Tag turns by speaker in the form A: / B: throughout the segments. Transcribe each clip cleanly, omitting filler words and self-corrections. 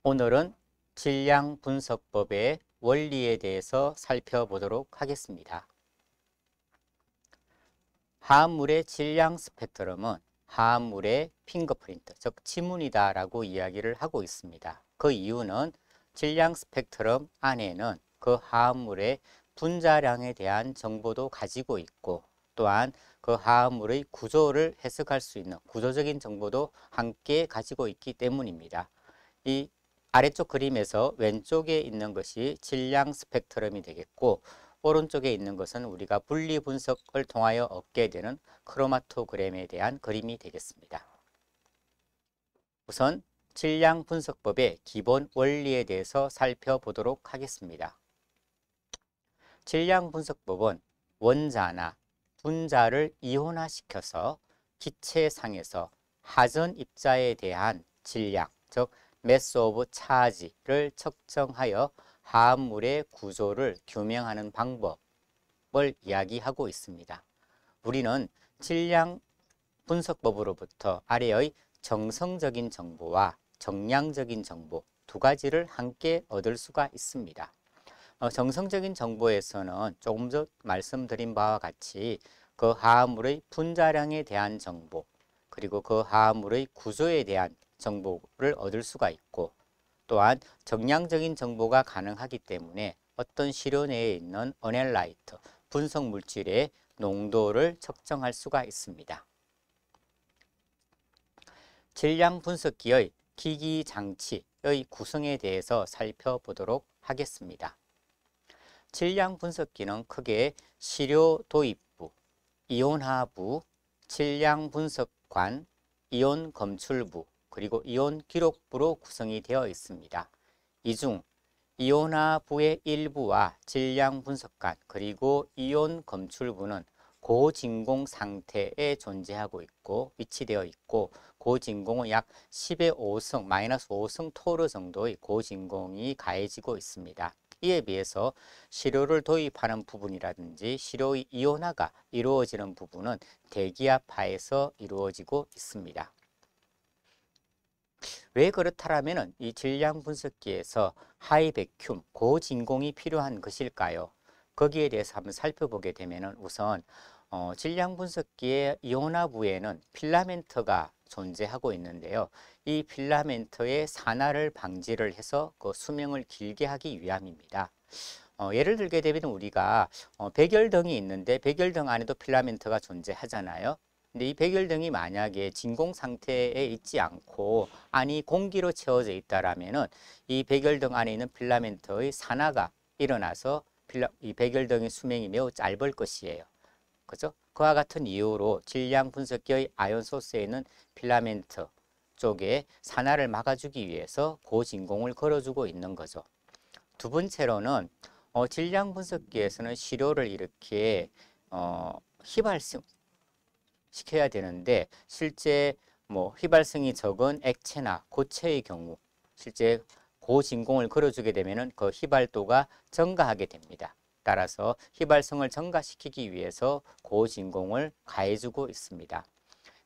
A: 오늘은 질량분석법의 원리에 대해서 살펴보도록 하겠습니다. 화합물의 질량 스펙트럼은 화합물의 핑거프린트, 즉 지문이다라고 이야기를 하고 있습니다. 그 이유는 질량 스펙트럼 안에는 그 화합물의 분자량에 대한 정보도 가지고 있고, 또한 그 화합물의 구조를 해석할 수 있는 구조적인 정보도 함께 가지고 있기 때문입니다. 이 아래쪽 그림에서 왼쪽에 있는 것이 질량 스펙트럼이 되겠고, 오른쪽에 있는 것은 우리가 분리 분석을 통하여 얻게 되는 크로마토그램에 대한 그림이 되겠습니다. 우선 질량 분석법의 기본 원리에 대해서 살펴보도록 하겠습니다. 질량 분석법은 원자나 분자를 이온화시켜서 기체상에서 하전 입자에 대한 질량, 즉 mass of charge를 측정하여 화합물의 구조를 규명하는 방법을 이야기하고 있습니다. 우리는 질량 분석법으로부터 아래의 정성적인 정보와 정량적인 정보 두 가지를 함께 얻을 수가 있습니다. 정성적인 정보에서는 조금 전 말씀드린 바와 같이 그 화합물의 분자량에 대한 정보, 그리고 그 화합물의 구조에 대한 정보를 얻을 수가 있고, 또한 정량적인 정보가 가능하기 때문에 어떤 시료 내에 있는 어넬라이트, 분석 물질의 농도를 측정할 수가 있습니다. 질량 분석기의 기기 장치의 구성에 대해서 살펴보도록 하겠습니다. 질량 분석기는 크게 시료 도입부, 이온화부, 질량 분석관, 이온 검출부, 그리고 이온 기록부로 구성이 되어 있습니다. 이 중 이온화부의 일부와 질량 분석관, 그리고 이온 검출부는 고진공 상태에 존재하고 있고 위치되어 있고, 고진공은 약 10의 5승, 마이너스 5승 토르 정도의 고진공이 가해지고 있습니다. 이에 비해서 시료를 도입하는 부분이라든지 시료의 이온화가 이루어지는 부분은 대기압하에서 이루어지고 있습니다. 왜 그렇다라면 이 질량 분석기에서 하이 베큐um, 고진공이 필요한 것일까요? 거기에 대해서 한번 살펴보게 되면 우선 질량 분석기의 이온화부에는 필라멘트가 존재하고 있는데요. 이 필라멘트의 산화를 방지를 해서 그 수명을 길게 하기 위함입니다. 예를 들게 되면 우리가 백열등이 있는데 백열등 안에도 필라멘트가 존재하잖아요. 근데 이 백열등이 만약에 진공 상태에 있지 않고 안이 공기로 채워져 있다라면은 이 백열등 안에 있는 필라멘트의 산화가 일어나서 이 백열등의 수명이 매우 짧을 것이에요. 그죠? 그와 같은 이유로 질량 분석기의 아연 소스에 있는 필라멘트 쪽에 산화를 막아주기 위해서 고진공을 걸어주고 있는 거죠. 두 번째로는 질량 분석기에서는 시료를 이렇게 휘발성 시켜야 되는데, 실제 휘발성이 적은 액체나 고체의 경우 실제 고진공을 걸어주게 되면 그 휘발도가 증가하게 됩니다. 따라서 휘발성을 증가시키기 위해서 고진공을 가해주고 있습니다.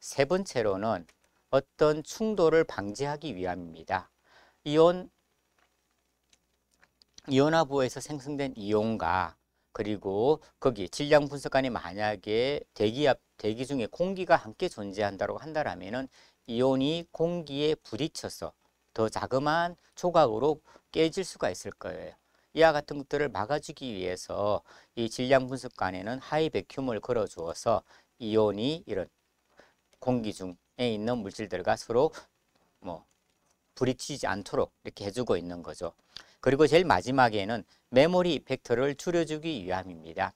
A: 세 번째로는 어떤 충돌을 방지하기 위함입니다. 이온화부에서 생성된 이온과 그리고 거기 질량 분석관이 만약에 대기 중에 공기가 함께 존재한다고 한다면은 이온이 공기에 부딪혀서 더 자그마한 조각으로 깨질 수가 있을 거예요. 이와 같은 것들을 막아주기 위해서 이 질량 분석관에는 하이 베큐um을 걸어 주어서 이온이 이런 공기 중에 있는 물질들과 서로 부딪히지 않도록 이렇게 해주고 있는 거죠. 그리고 제일 마지막에는 메모리 이펙터를 줄여주기 위함입니다.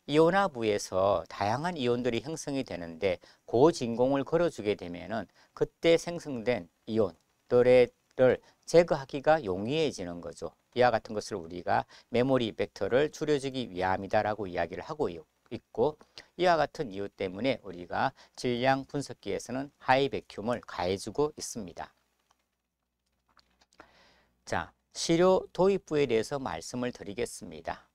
A: 이온화부에서 다양한 이온들이 형성이 되는데 고진공을 걸어주게 되면은 그때 생성된 이온들을 제거하기가 용이해지는 거죠. 이와 같은 것을 우리가 메모리 이펙터를 줄여주기 위함이다라고 이야기를 하고 있고, 이와 같은 이유 때문에 우리가 질량 분석기에서는 하이 베큐um을 가해주고 있습니다. 자, 시료 도입부에 대해서 말씀을 드리겠습니다.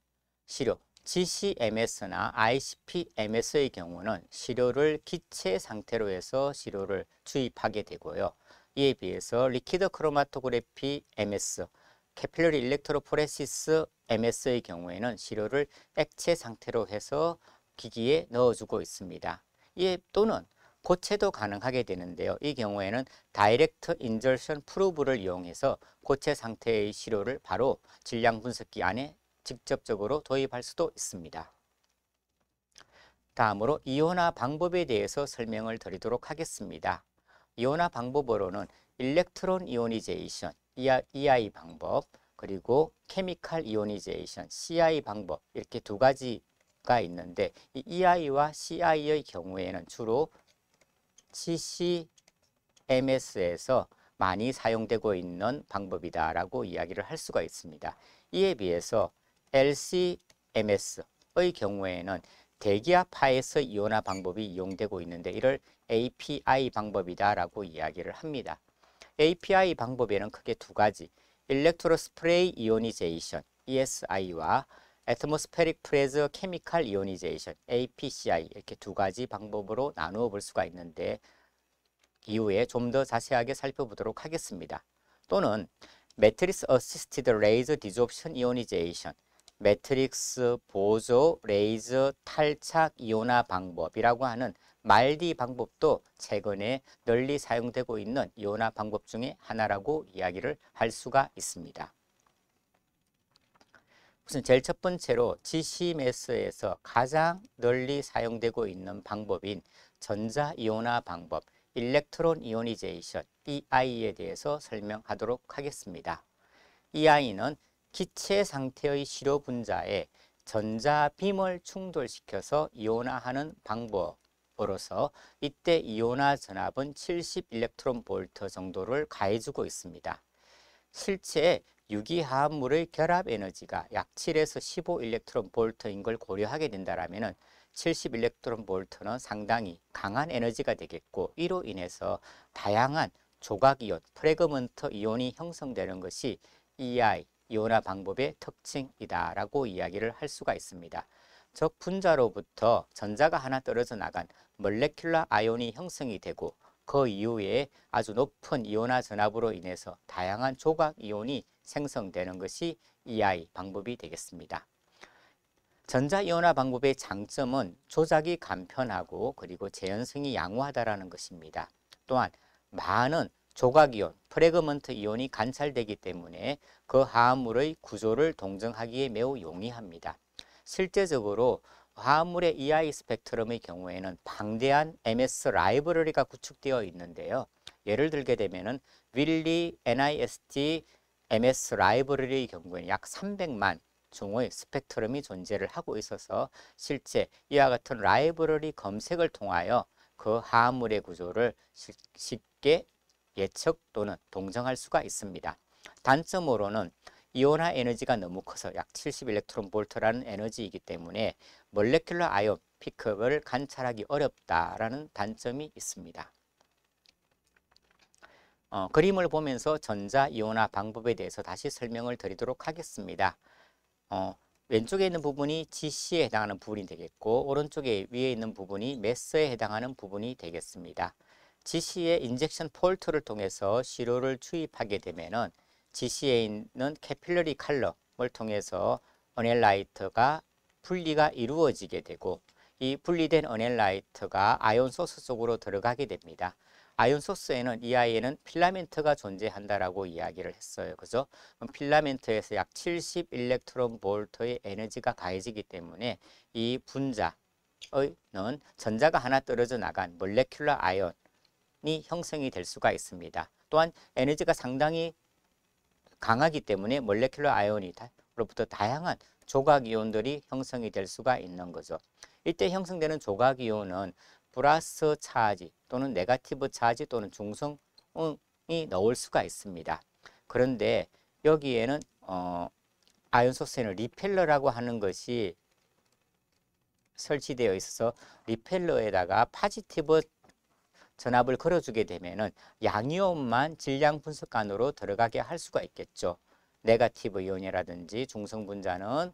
A: 시료 GCMS나 ICP-MS의 경우는 시료를 기체 상태로 해서 시료를 주입하게 되고요. 이에 비해서 리퀴드 크로마토그래피 MS, 캐필러리 일렉트로포레시스 MS의 경우에는 시료를 액체 상태로 해서 기기에 넣어주고 있습니다. 이에 또는 고체도 가능하게 되는데요. 이 경우에는 다이렉트 인저션 프로브를 이용해서 고체 상태의 시료를 바로 질량 분석기 안에 직접적으로 도입할 수도 있습니다. 다음으로 이온화 방법에 대해서 설명을 드리도록 하겠습니다. 이온화 방법으로는 일렉트론 이오니제이션, EI 방법, 그리고 케미칼 이오니제이션, CI 방법, 이렇게 두 가지가 있는데 이 EI와 CI의 경우에는 주로 GCMS에서 많이 사용되고 있는 방법이다라고 이야기를 할 수가 있습니다. 이에 비해서 LCMS의 경우에는 대기압하에서 이온화 방법이 이용되고 있는데 이를 API 방법이다라고 이야기를 합니다. API 방법에는 크게 두 가지, 일렉트로 스프레이 이오니제이션 ESI와 애트모스페릭 프레저 케미칼 이오니제이션 APCI 이렇게 두 가지 방법으로 나누어 볼 수가 있는데 이후에 좀 더 자세하게 살펴보도록 하겠습니다. 또는 매트릭스 어시스티드 레이저 디졸션 이오니제이션 매트릭스 보조 레이저 탈착 이온화 방법이라고 하는 말디 방법도 최근에 널리 사용되고 있는 이온화 방법 중에 하나라고 이야기를 할 수가 있습니다. 우선 제일 첫 번째로 GCMS에서 가장 널리 사용되고 있는 방법인 전자이온화 방법, 일렉트론 이오니제이션, EI에 대해서 설명하도록 하겠습니다. EI는 기체 상태의 시료 분자에 전자빔을 충돌시켜서 이온화하는 방법으로서 이때 이온화 전압은 70 일렉트론 볼트 정도를 가해주고 있습니다. 실제 유기화합물의 결합 에너지가 약 7에서 15 일렉트론 볼트인 걸 고려하게 된다면 70 일렉트론 볼트는 상당히 강한 에너지가 되겠고 이로 인해서 다양한 조각이온, 프래그먼트 이온이 형성되는 것이 EI, 이온화 방법의 특징이다라고 이야기를 할 수가 있습니다. 즉 분자로부터 전자가 하나 떨어져 나간 몰레큘러 아이온이 형성이 되고 그 이후에 아주 높은 이온화 전압으로 인해서 다양한 조각 이온이 생성되는 것이 EI 방법이 되겠습니다. 전자이온화 방법의 장점은 조작이 간편하고 그리고 재현성이 양호하다라는 것입니다. 또한 많은 조각이온, 프래그먼트 이온이 관찰되기 때문에 그 화합물의 구조를 동정하기에 매우 용이합니다. 실제적으로 화합물의 EI 스펙트럼의 경우에는 방대한 MS 라이브러리가 구축되어 있는데요. 예를 들게 되면은 윌리 NIST MS 라이브러리의 경우에는 약 300만 종의 스펙트럼이 존재를 하고 있어서 실제 이와 같은 라이브러리 검색을 통하여 그 화합물의 구조를 쉽게 예측 또는 동정할 수가 있습니다. 단점으로는 이온화 에너지가 너무 커서 약 70 일렉트론 볼트라는 에너지이기 때문에 몰레큘러 아이온 픽업을 관찰하기 어렵다라는 단점이 있습니다. 그림을 보면서 전자이온화 방법에 대해서 다시 설명을 드리도록 하겠습니다. 왼쪽에 있는 부분이 GC에 해당하는 부분이 되겠고 오른쪽에 위에 있는 부분이 매스에 해당하는 부분이 되겠습니다. GC의 인젝션 폴트를 통해서 시료를 주입하게 되면은 GC에 있는 캐필러리 칼럼을 통해서 어넬라이트가 분리가 이루어지게 되고 이 분리된 어넬라이트가 아이온 소스 속으로 들어가게 됩니다. 아이온 소스에는 EI에는 필라멘트가 존재한다라고 이야기를 했어요. 그죠? 필라멘트에서 약 70 일렉트론 볼트의 에너지가 가해지기 때문에 이 분자는 전자가 하나 떨어져 나간 몰레큘러 아이온이 형성이 될 수가 있습니다. 또한 에너지가 상당히 강하기 때문에 몰레큘러 아이온으로부터 다양한 조각 이온들이 형성이 될 수가 있는 거죠. 이때 형성되는 조각 이온은 플러스 차지 또는 네거티브 차지 또는 중성이 넣을 수가 있습니다. 그런데 여기에는 아이온 소스에는 리펠러라고 하는 것이 설치되어 있어서 리펠러에다가 포지티브 전압을 걸어주게 되면은 양이온만 질량 분석관으로 들어가게 할 수가 있겠죠. 네거티브 이온이라든지 중성 분자는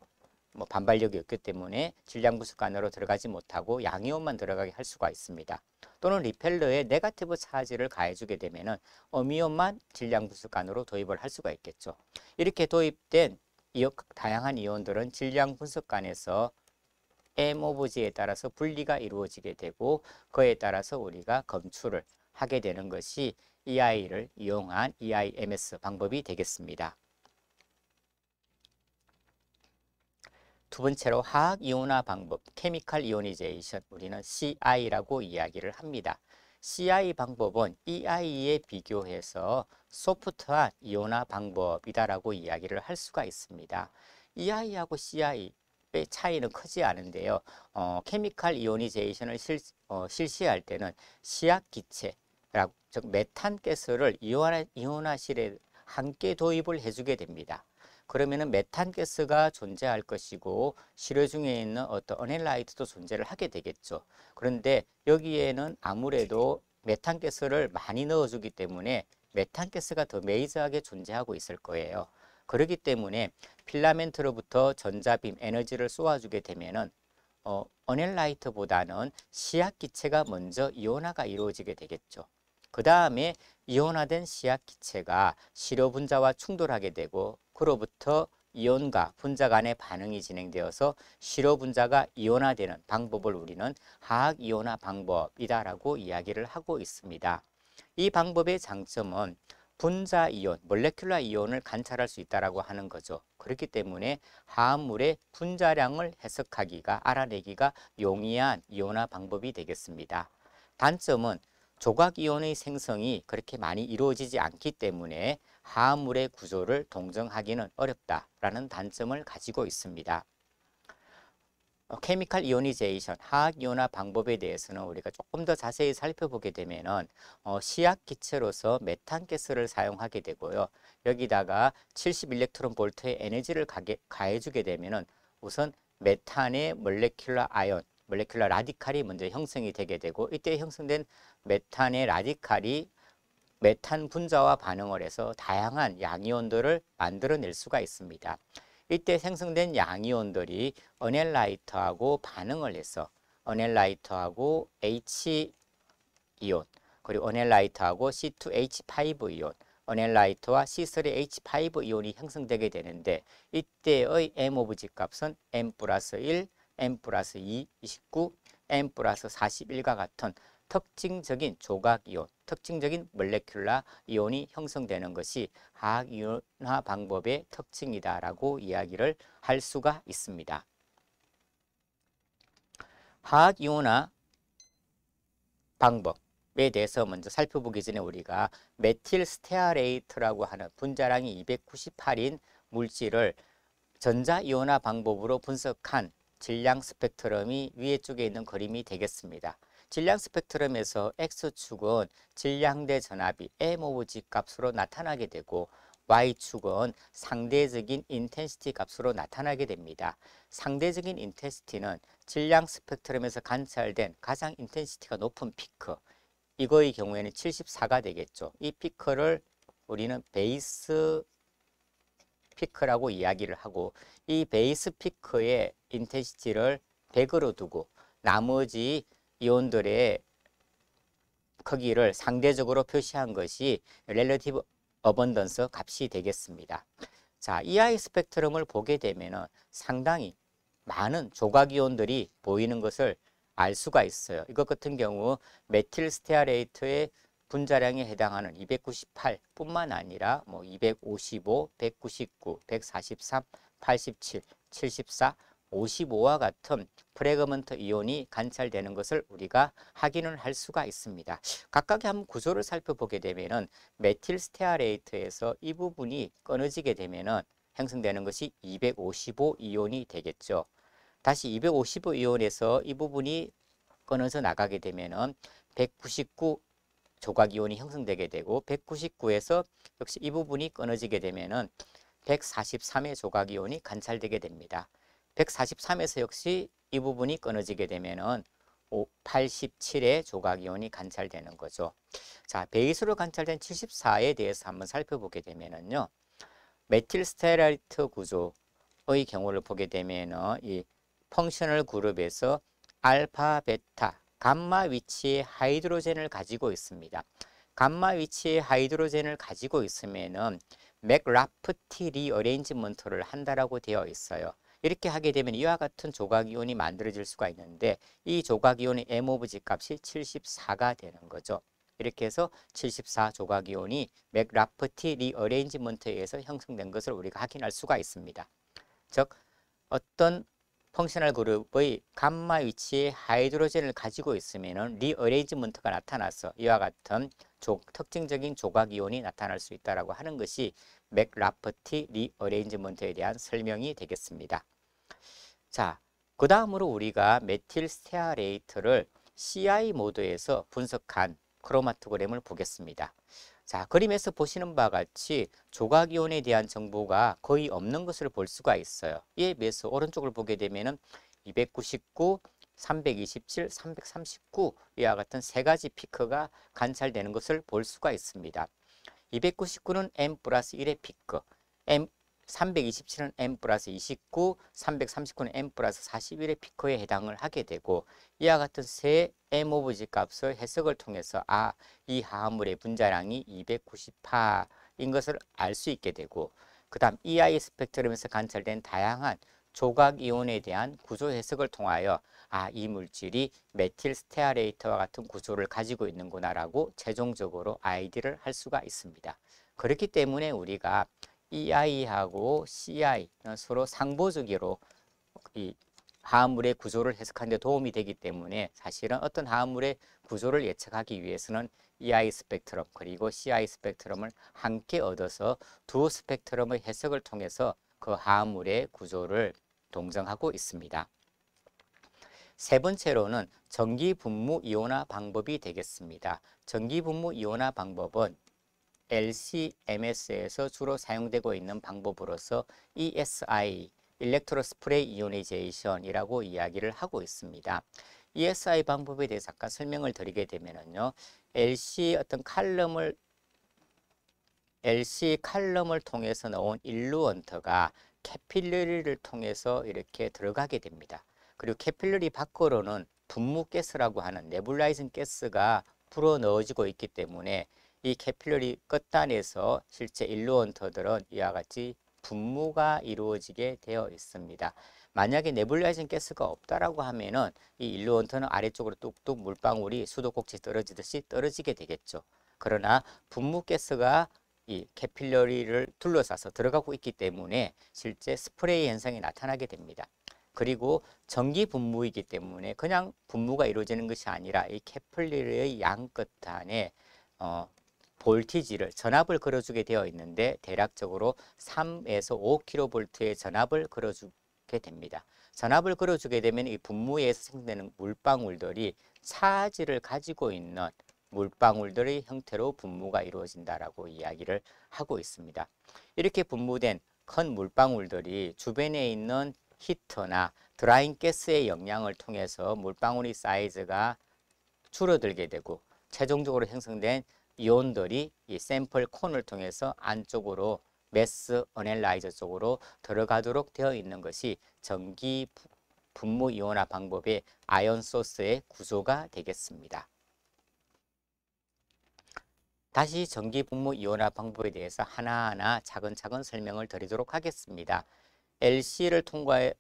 A: 반발력이 없기 때문에 질량 분석관으로 들어가지 못하고 양이온만 들어가게 할 수가 있습니다. 또는 리펠러에 네거티브 차지를 가해주게 되면은 어미온만 질량 분석관으로 도입을 할 수가 있겠죠. 이렇게 도입된 다양한 이온들은 질량 분석관에서 M 오브 G에 따라서 분리가 이루어지게 되고 그에 따라서 우리가 검출을 하게 되는 것이 EI를 이용한 EIMS 방법이 되겠습니다. 두 번째로 화학 이온화 방법, 케미컬 이오니제이션, 우리는 CI라고 이야기를 합니다. CI 방법은 EI에 비교해서 소프트한 이온화 방법이다라고 이야기를 할 수가 있습니다. EI하고 CI의 차이는 크지 않은데요. 케미컬 이오니제이션을 실시할 때는 시약기체, 즉 메탄가스를 이온화실에 함께 도입을 해주게 됩니다. 그러면은 메탄가스가 존재할 것이고 실외 중에 있는 어떤 어넬라이트도 존재를 하게 되겠죠. 그런데 여기에는 아무래도 메탄가스를 많이 넣어주기 때문에 메탄가스가 더 메이저하게 존재하고 있을 거예요. 그렇기 때문에 필라멘트로부터 전자빔 에너지를 쏘아주게 되면은 어넬라이트보다는 시약기체가 먼저 이온화가 이루어지게 되겠죠. 그 다음에 이온화된 시약기체가 시료분자와 충돌하게 되고 그로부터 이온과 분자 간의 반응이 진행되어서 시료분자가 이온화되는 방법을 우리는 화학이온화 방법이다라고 이야기를 하고 있습니다. 이 방법의 장점은 분자 이온, 몰레큘러 이온을 관찰할 수 있다라고 하는 거죠. 그렇기 때문에 화합물의 분자량을 해석하기가, 알아내기가 용이한 이온화 방법이 되겠습니다. 단점은 조각이온의 생성이 그렇게 많이 이루어지지 않기 때문에 화합물의 구조를 동정하기는 어렵다라는 단점을 가지고 있습니다. 케미컬 이오니제이션, 화학이온화 방법에 대해서는 우리가 조금 더 자세히 살펴보게 되면은 시약기체로서 메탄가스를 사용하게 되고요. 여기다가 70일렉트론볼트의 에너지를 가해주게 되면은 우선 메탄의 몰레큘러 아이온, 몰레큘러 라디칼이 먼저 형성이 되게 되고 이때 형성된 메탄의 라디칼이 메탄 분자와 반응을 해서 다양한 양이온들을 만들어낼 수가 있습니다. 이때 생성된 양이온들이 어넬라이트하고 반응을 해서 어넬라이트하고 H-이온, 그리고 어넬라이트하고 C2H5이온, 어넬라이트와 C3H5이온이 형성되게 되는데 이때의 M 오브 G 값은 M 플러스 1, M 플러스 2, 29, M 플러스 41과 같은 특징적인 조각이온, 특징적인 몰레큘러 이온이 형성되는 것이 화학이온화 방법의 특징이다라고 이야기를 할 수가 있습니다. 화학이온화 방법에 대해서 먼저 살펴보기 전에 우리가 메틸 스테아레이트라고 하는 분자량이 298인 물질을 전자이온화 방법으로 분석한 질량 스펙트럼이 위에 쪽에 있는 그림이 되겠습니다. 질량 스펙트럼에서 X축은 질량대 전압이 M 오브 G 값으로 나타나게 되고 Y축은 상대적인 인텐시티 값으로 나타나게 됩니다. 상대적인 인텐시티는 질량 스펙트럼에서 관찰된 가장 인텐시티가 높은 피크, 이거의 경우에는 74가 되겠죠. 이 피크를 우리는 베이스 피크라고 이야기를 하고 이 베이스 피크의 인텐시티를 100으로 두고 나머지 이온들의 크기를 상대적으로 표시한 것이 렐러티브 어번던스 값이 되겠습니다. 자, EI 스펙트럼을 보게 되면 상당히 많은 조각이온들이 보이는 것을 알 수가 있어요. 이것 같은 경우 메틸 스테아레이트의 분자량에 해당하는 298뿐만 아니라 255, 199, 143, 87, 74, 55와 같은 프래그먼트 이온이 관찰되는 것을 우리가 확인을 할 수가 있습니다. 각각의 한번 구조를 살펴보게 되면은 메틸 스테아레이트에서 이 부분이 끊어지게 되면은 형성되는 것이 255 이온이 되겠죠. 다시 255 이온에서 이 부분이 끊어져 나가게 되면은 199 조각 이온이 형성되게 되고 199에서 역시 이 부분이 끊어지게 되면은 143의 조각 이온이 관찰되게 됩니다. 143에서 역시 이 부분이 끊어지게 되면은 87의 조각 이온이 관찰되는 거죠. 자, 베이스로 관찰된 74에 대해서 한번 살펴보게 되면은요. 메틸 스테아레이트 구조의 경우를 보게 되면은 이 펑셔널 그룹에서 알파, 베타 감마 위치에 하이드로젠을 가지고 있습니다. 감마 위치에 하이드로젠을 가지고 있으면은 맥라프티 리어레인지먼트를 한다라고 되어 있어요. 이렇게 하게 되면 이와 같은 조각이온이 만들어질 수가 있는데 이 조각이온의 M 오브 G 값이 74가 되는 거죠. 이렇게 해서 74 조각이온이 맥라프티 리어레인지먼트에 의해서 형성된 것을 우리가 확인할 수가 있습니다. 즉 어떤 펑셔널 그룹의 감마 위치에 하이드로젠을 가지고 있으면 리어레인지먼트가 나타나서 이와 같은 특징적인 조각이온이 나타날 수 있다고 하는 것이 맥라프티 리어레인지먼트에 대한 설명이 되겠습니다. 자, 그 다음으로 우리가 메틸 스테아레이트를 CI 모드에서 분석한 크로마토그램을 보겠습니다. 자, 그림에서 보시는 바와 같이 조각이온에 대한 정보가 거의 없는 것을 볼 수가 있어요. 이에 비해서 오른쪽을 보게 되면은 299, 327, 339 이와 같은 세 가지 피크가 관찰되는 것을 볼 수가 있습니다. 299는 M 플러스 1의 피크, 327은 M 플러스 29, 339는 M 플러스 41의 피크에 해당을 하게 되고 이와 같은 세 M 오브 G 값의 해석을 통해서 이 화합물의 분자량이 298인 것을 알 수 있게 되고 그 다음 EI 스펙트럼에서 관찰된 다양한 조각이온에 대한 구조 해석을 통하여 이 물질이 메틸 스테아레이트와 같은 구조를 가지고 있는구나라고 최종적으로 아이디를 할 수가 있습니다. 그렇기 때문에 우리가 EI하고 CI는 서로 상보주기로 이 화합물의 구조를 해석하는 데 도움이 되기 때문에 사실은 어떤 화합물의 구조를 예측하기 위해서는 EI 스펙트럼 그리고 CI 스펙트럼을 함께 얻어서 두 스펙트럼의 해석을 통해서 그 화합물의 구조를 동정하고 있습니다. 세 번째로는 전기 분무 이온화 방법이 되겠습니다. 전기 분무 이온화 방법은 LC-MS에서 주로 사용되고 있는 방법으로서 ESI, 일렉트로 스프레이 이오니제이션이라고 이야기를 하고 있습니다. ESI 방법에 대해서 잠깐 설명을 드리게 되면요, LC 칼럼을 통해서 나온 일루언트가 캐필러리를 통해서 이렇게 들어가게 됩니다. 그리고 캐필러리 밖으로는 분무가스라고 하는 네뷸라이징 가스가 불어 넣어지고 있기 때문에 이 캐필러리 끝단에서 실제 일루언트들은 이와 같이 분무가 이루어지게 되어 있습니다. 만약에 네뷸라이징 가스가 없다라고 하면은 이 일루언트는 아래쪽으로 뚝뚝 물방울이 수도꼭지 떨어지듯이 떨어지게 되겠죠. 그러나 분무가스가 이 캐필러리를 둘러싸서 들어가고 있기 때문에 실제 스프레이 현상이 나타나게 됩니다. 그리고 전기 분무이기 때문에 그냥 분무가 이루어지는 것이 아니라 이 캐필러리의 양 끝단에 볼티지를 전압을 걸어주게 되어 있는데 대략적으로 3에서 5kV의 전압을 걸어주게 됩니다. 전압을 걸어주게 되면 이 분무에서 생성되는 물방울들이 차지를 가지고 있는 물방울들의 형태로 분무가 이루어진다라고 이야기를 하고 있습니다. 이렇게 분무된 큰 물방울들이 주변에 있는 히터나 드라잉 가스의 영향을 통해서 물방울의 사이즈가 줄어들게 되고 최종적으로 형성된 이온들이 이 샘플 콘을 통해서 안쪽으로 매스 어널라이저 쪽으로 들어가도록 되어 있는 것이 전기 분무 이온화 방법의 아연 소스의 구조가 되겠습니다. 다시 전기 분무 이온화 방법에 대해서 하나하나 차근차근 설명을 드리도록 하겠습니다.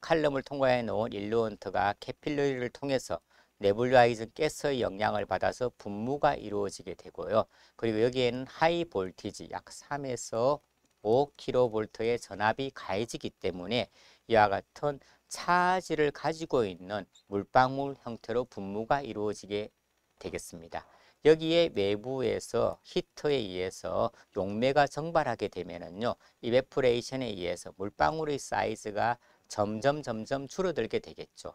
A: 칼럼을 통과해 놓은 일루언트가 캐필러리를 통해서 네뷸라이즈 가스의 영향을 받아서 분무가 이루어지게 되고요. 그리고 여기에는 하이 볼티지 약 3에서 5kV의 전압이 가해지기 때문에 이와 같은 차지를 가지고 있는 물방울 형태로 분무가 이루어지게 되겠습니다. 여기에 외부에서 히터에 의해서 용매가 증발하게 되면은요, 이베포레이션에 의해서 물방울의 사이즈가 점점 줄어들게 되겠죠.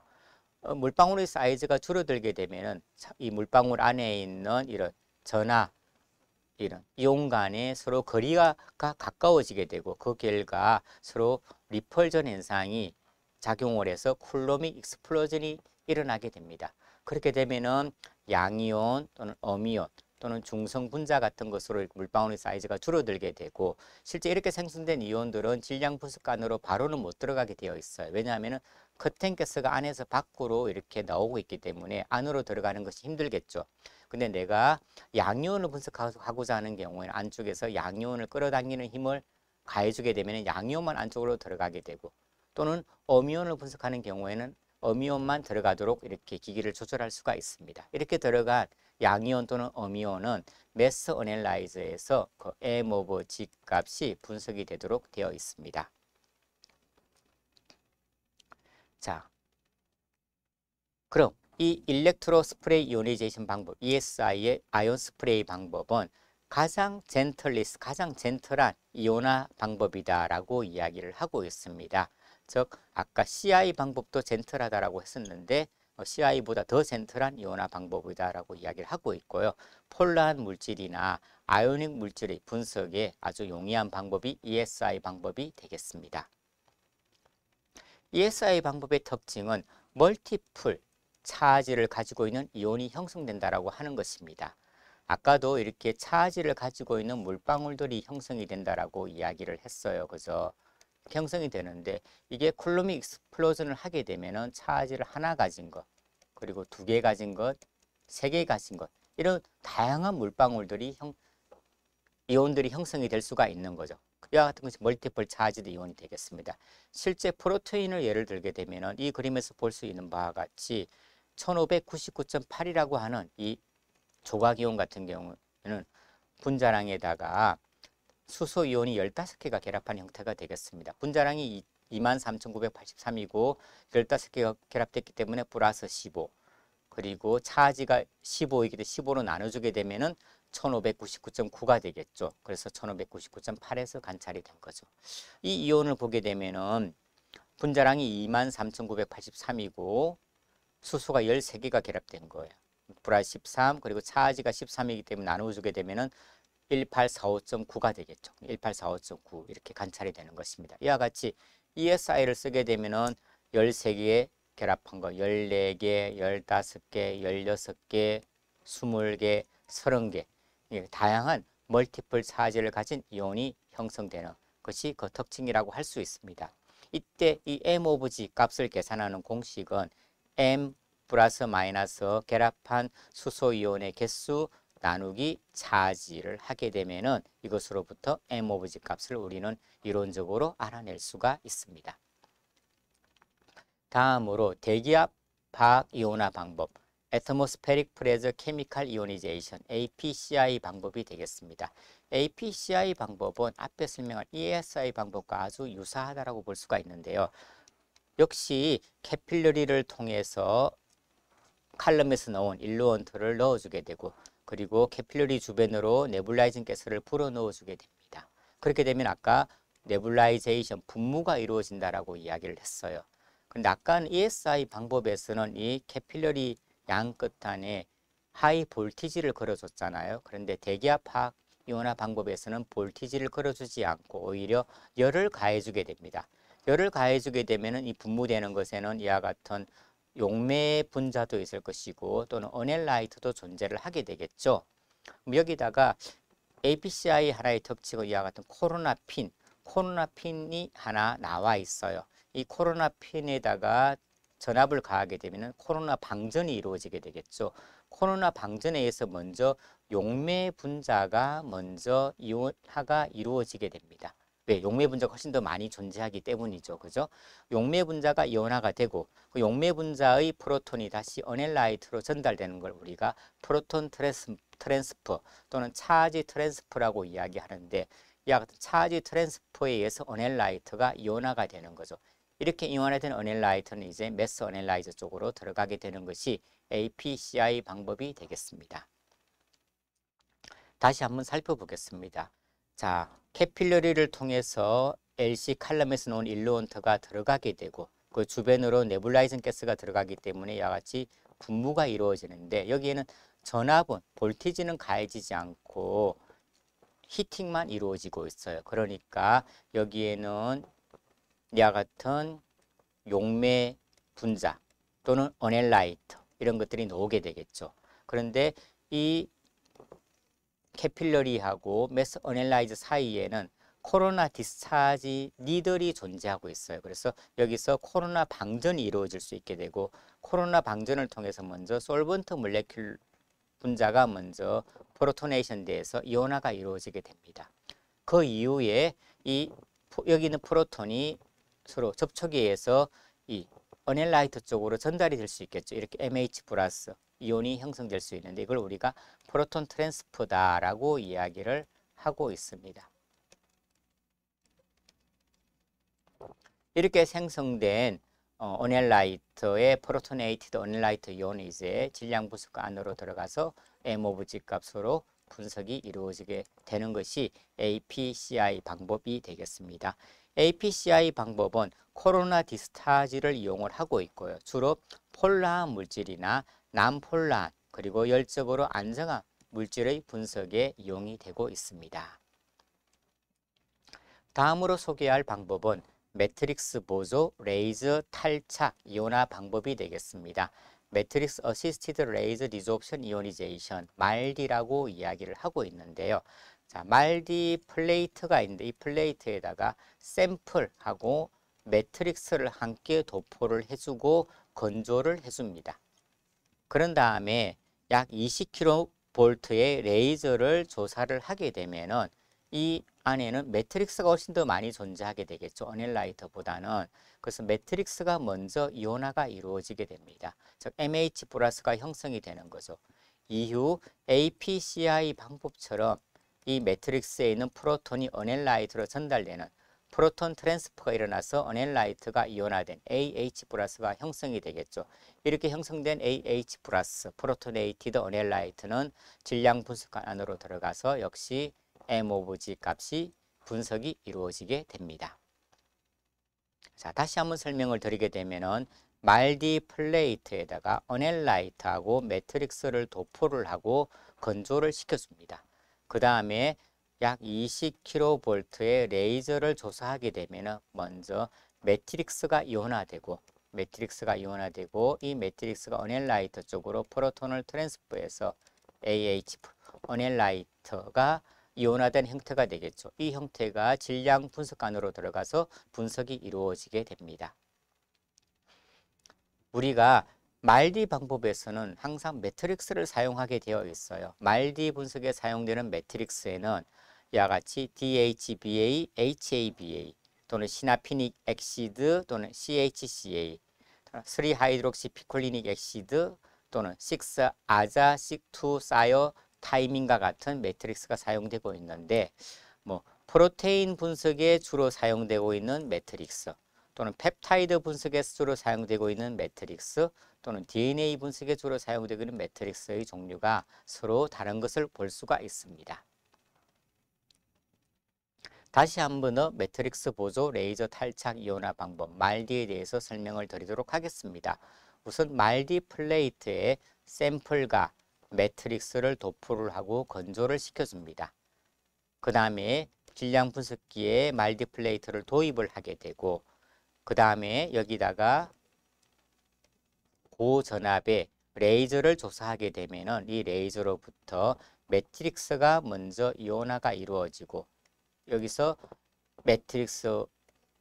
A: 물방울의 사이즈가 줄어들게 되면은 이 물방울 안에 있는 이런 이런 이온 간에 서로 거리가 가까워지게 되고 그 결과 서로 리펄전 현상이 작용을 해서 쿨로믹 익스플로전이 일어나게 됩니다. 그렇게 되면은 양이온 또는 음이온 또는 중성 분자 같은 것으로 물방울의 사이즈가 줄어들게 되고 실제 이렇게 생성된 이온들은 질량 분석관으로 바로는 못 들어가게 되어 있어요. 왜냐하면 커튼가스가 안에서 밖으로 이렇게 나오고 있기 때문에 안으로 들어가는 것이 힘들겠죠. 근데 내가 양이온을 분석하고자 하는 경우에는 안쪽에서 양이온을 끌어당기는 힘을 가해주게 되면 양이온만 안쪽으로 들어가게 되고, 또는 음이온을 분석하는 경우에는 음이온만 들어가도록 이렇게 기기를 조절할 수가 있습니다. 이렇게 들어간 양이온 또는 음이온은 매스 어널라이저에서 그 M 오브 G 값이 분석이 되도록 되어 있습니다. 자, 그럼 이 일렉트로 스프레이 이오니제이션 방법, ESI의 아이온 스프레이 방법은 가장 가장 젠틀한 이온화 방법이다라고 이야기를 하고 있습니다. 즉 아까 CI 방법도 젠틀하다라고 했었는데 CI보다 더 젠틀한 이온화 방법이다라고 이야기를 하고 있고요. 폴라한 물질이나 아이오닉 물질의 분석에 아주 용이한 방법이 ESI 방법이 되겠습니다. ESI 방법의 특징은 멀티플 차지를 가지고 있는 이온이 형성된다라고 하는 것입니다. 아까도 이렇게 차지를 가지고 있는 물방울들이 형성이 된다라고 이야기를 했어요. 그죠? 형성이 되는데 이게 쿨로믹 익스플로전을 하게 되면은 차지를 하나 가진 것, 그리고 2개 가진 것, 3개 가진 것, 이런 다양한 물방울들이 이온들이 형성이 될 수가 있는 거죠. 이와 같은 것이 멀티플 차지드 이온이 되겠습니다. 실제 프로테인을 예를 들게 되면은 이 그림에서 볼 수 있는 바와 같이 1599.8이라고 하는 이 조각이온 같은 경우는 분자량에다가 수소 이온이 15개가 결합한 형태가 되겠습니다. 분자량이 23,983이고 15개가 결합됐기 때문에 플러스 15, 그리고 차지가 15이기 때문에 15로 나눠주게 되면은 1599.9가 되겠죠. 그래서 1599.8에서 관찰이 된 거죠. 이 이온을 보게 되면은 분자량이 23,983이고 수소가 13개가 결합된 거예요. 플러스 13, 그리고 차지가 13이기 때문에 나눠주게 되면은 1845.9가 되겠죠. 1845.9 이렇게 관찰이 되는 것입니다. 이와 같이 ESI를 쓰게 되면은 13개의 결합한 거, 14개, 15개, 16개, 20개, 30개, 다양한 멀티플 차지를 가진 이온이 형성되는 것이 그 특징이라고 할 수 있습니다. 이때 이 M 오브 G 값을 계산하는 공식은 M 플러스 마이너스 결합한 수소 이온의 개수 나누기 차지를 하게 되면은 이것으로부터 M 오브 G 값을 우리는 이론적으로 알아낼 수가 있습니다. 다음으로 대기압 화학 이온화 방법, Atmospheric Pressure Chemical Ionization APCI 방법이 되겠습니다. APCI 방법은 앞에 설명한 ESI 방법과 아주 유사하다고 볼 수가 있는데요. 역시 캐필러리를 통해서 칼럼에서 나온 일루언트를 넣어주게 되고, 그리고 캐필러리 주변으로 네뷸라이징 가스를 불어 넣어주게 됩니다. 그렇게 되면 아까 네뷸라이제이션 분무가 이루어진다라고 이야기를 했어요. 근데 아까는 ESI 방법에서는 이 캐필러리 양 끝단에 하이 볼티지를 걸어줬잖아요. 그런데 대기압 화학 이온화 방법에서는 볼티지를 걸어주지 않고 오히려 열을 가해주게 됩니다. 열을 가해주게 되면 이 분무되는 것에는 이와 같은 용매 분자도 있을 것이고 또는 어넬라이트도 존재를 하게 되겠죠. 여기다가 APCI 하나의 특징은 이와 같은 코로나핀이 하나 나와 있어요. 이 코로나핀에다가 전압을 가하게 되면 코로나 방전이 이루어지게 되겠죠. 코로나 방전에 의해서 먼저 용매 분자가 먼저 이온화가 이루어지게 됩니다. 왜? 용매 분자가 훨씬 더 많이 존재하기 때문이죠. 그죠? 용매 분자가 이온화가 되고 그 용매 분자의 프로톤이 다시 어넬라이트로 전달되는 걸 우리가 프로톤 트랜스퍼 또는 차지 트랜스퍼라고 이야기하는데, 이와 같은 차지 트랜스퍼에 의해서 어넬라이트가 이온화가 되는 거죠. 이렇게 이온화된 어넬라이트는 이제 매스 어넬라이저 쪽으로 들어가게 되는 것이 APCI 방법이 되겠습니다. 다시 한번 살펴보겠습니다. 자, 캐필러리를 통해서 LC 칼럼에서 나온 일루언트가 들어가게 되고 그 주변으로 네뷸라이징 가스가 들어가기 때문에 이와 같이 분무가 이루어지는데, 여기에는 전압은 볼티지는 가해지지 않고 히팅만 이루어지고 있어요. 그러니까 여기에는 이와 같은 용매 분자 또는 어넬라이트 이런 것들이 나오게 되겠죠. 그런데 이 캐필러리하고 매스 어넬라이저 사이에는 코로나 디스차지 니들이 존재하고 있어요. 그래서 여기서 코로나 방전이 이루어질 수 있게 되고 코로나 방전을 통해서 먼저 솔번트 몰레큘 분자가 먼저 프로토네이션 돼서 이온화가 이루어지게 됩니다. 그 이후에 여기 있는 프로톤이 서로 접촉에 의해서 이 어넬라이트 쪽으로 전달이 될 수 있겠죠. 이렇게 MH 플러스 이온이 형성될 수 있는데 이걸 우리가 프로톤 트랜스퍼다라고 이야기를 하고 있습니다. 이렇게 생성된 어넬라이트의 프로토네이티드 어넬라이트 이온이 이제 질량 분석 안으로 들어가서 M 오브 G 값으로 분석이 이루어지게 되는 것이 APCI 방법이 되겠습니다. APCI 방법은 코로나 디스타지를 이용을 하고 있고요. 주로 폴라한 물질이나 난폴라한 그리고 열적으로 안정한 물질의 분석에 이용이 되고 있습니다. 다음으로 소개할 방법은 매트릭스 보조 레이저 탈착 이온화 방법이 되겠습니다. 매트릭스 어시스티드 레이저 리조옵션 이오니제이션 말디라고 이야기를 하고 있는데요. 자, 말디 플레이트가 있는데 이 플레이트에다가 샘플하고 매트릭스를 함께 도포를 해주고 건조를 해줍니다. 그런 다음에 약 20kV의 레이저를 조사를 하게 되면은 이 안에는 매트릭스가 훨씬 더 많이 존재하게 되겠죠. 어넬라이트보다는. 그래서 매트릭스가 먼저 이온화가 이루어지게 됩니다. 즉 MH 플러스가 형성이 되는 거죠. 이후 APCI 방법처럼 이 매트릭스에 있는 프로톤이 어넬라이트로 전달되는 프로톤 트랜스퍼가 일어나서 어넬라이트가 이온화된 AH 플러스가 형성이 되겠죠. 이렇게 형성된 AH 플러스 프로토네이티드 어넬라이트는 질량 분석관 안으로 들어가서 역시 M 오브 G 값이 분석이 이루어지게 됩니다. 자, 다시 한번 설명을 드리게 되면은 말디 플레이트에다가 어넬라이트하고 매트릭스를 도포를 하고 건조를 시켜줍니다. 그 다음에 약 20kV의 레이저를 조사하게 되면은 먼저 매트릭스가 이온화되고 이 매트릭스가 어넬라이트 쪽으로 프로톤을 트랜스퍼해서 AH 어넬라이트가 이온화된 형태가 되겠죠. 이 형태가 질량 분석관으로 들어가서 분석이 이루어지게 됩니다. 우리가 말디 방법에서는 항상 매트릭스를 사용하게 되어 있어요. 말디 분석에 사용되는 매트릭스에는 이와 같이 DHBA, HABA 또는 시나피닉 액시드 또는 CHCA, 3하이드록시피콜리닉 액시드 또는 6아자식2사이어 타이밍과 같은 매트릭스가 사용되고 있는데 프로테인 분석에 주로 사용되고 있는 매트릭스 또는 펩타이드 분석에 주로 사용되고 있는 매트릭스 또는 DNA 분석에 주로 사용되고 있는 매트릭스의 종류가 서로 다른 것을 볼 수가 있습니다. 다시 한번 더 매트릭스 보조 레이저 탈착 이온화 방법 말디에 대해서 설명을 드리도록 하겠습니다. 우선 말디 플레이트에 샘플과 매트릭스를 도포를 하고 건조를 시켜줍니다. 그 다음에 질량 분석기에 말디 플레이트를 도입을 하게 되고 그 다음에 여기다가 고전압의 레이저를 조사하게 되면은 이 레이저로부터 매트릭스가 먼저 이온화가 이루어지고 여기서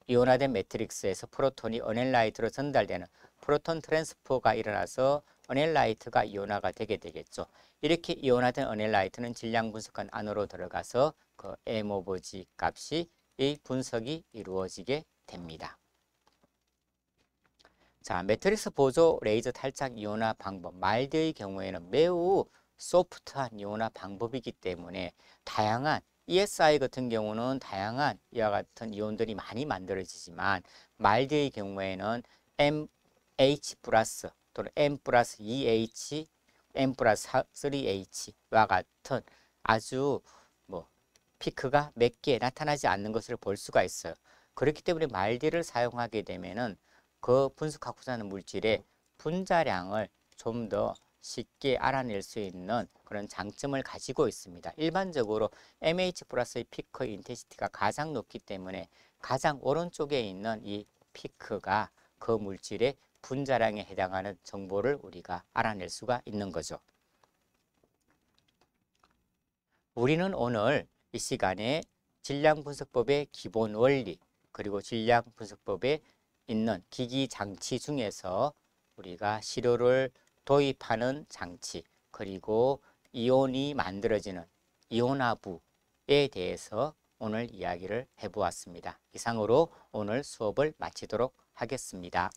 A: 이온화된 매트릭스에서 프로톤이 어넬라이트로 전달되는 프로톤 트랜스퍼가 일어나서 어넬라이트가 이온화가 되게 되겠죠. 이렇게 이온화된 어넬라이트는 질량 분석관 안으로 들어가서 그 M 오브 G 값이 이 분석이 이루어지게 됩니다. 자, 매트릭스 보조 레이저 탈착 이온화 방법 말디의 경우에는 매우 소프트한 이온화 방법이기 때문에 다양한 ESI 같은 경우는 다양한 이와 같은 이온들이 많이 만들어지지만 말디의 경우에는 MH 플러스 또는 M 플러스 2H, M 플러스 3H와 같은 아주 피크가 몇 개 나타나지 않는 것을 볼 수가 있어요. 그렇기 때문에 말디를 사용하게 되면은 그 분석하고자 하는 물질의 분자량을 좀 더 쉽게 알아낼 수 있는 그런 장점을 가지고 있습니다. 일반적으로 MH 플러스의 피크 인텐시티가 가장 높기 때문에 가장 오른쪽에 있는 이 피크가 그 물질의 분자량에 해당하는 정보를 우리가 알아낼 수가 있는 거죠. 우리는 오늘 이 시간에 질량 분석법의 기본 원리, 그리고 질량 분석법에 있는 기기 장치 중에서 우리가 시료를 도입하는 장치, 그리고 이온이 만들어지는 이온화부에 대해서 오늘 이야기를 해보았습니다. 이상으로 오늘 수업을 마치도록 하겠습니다.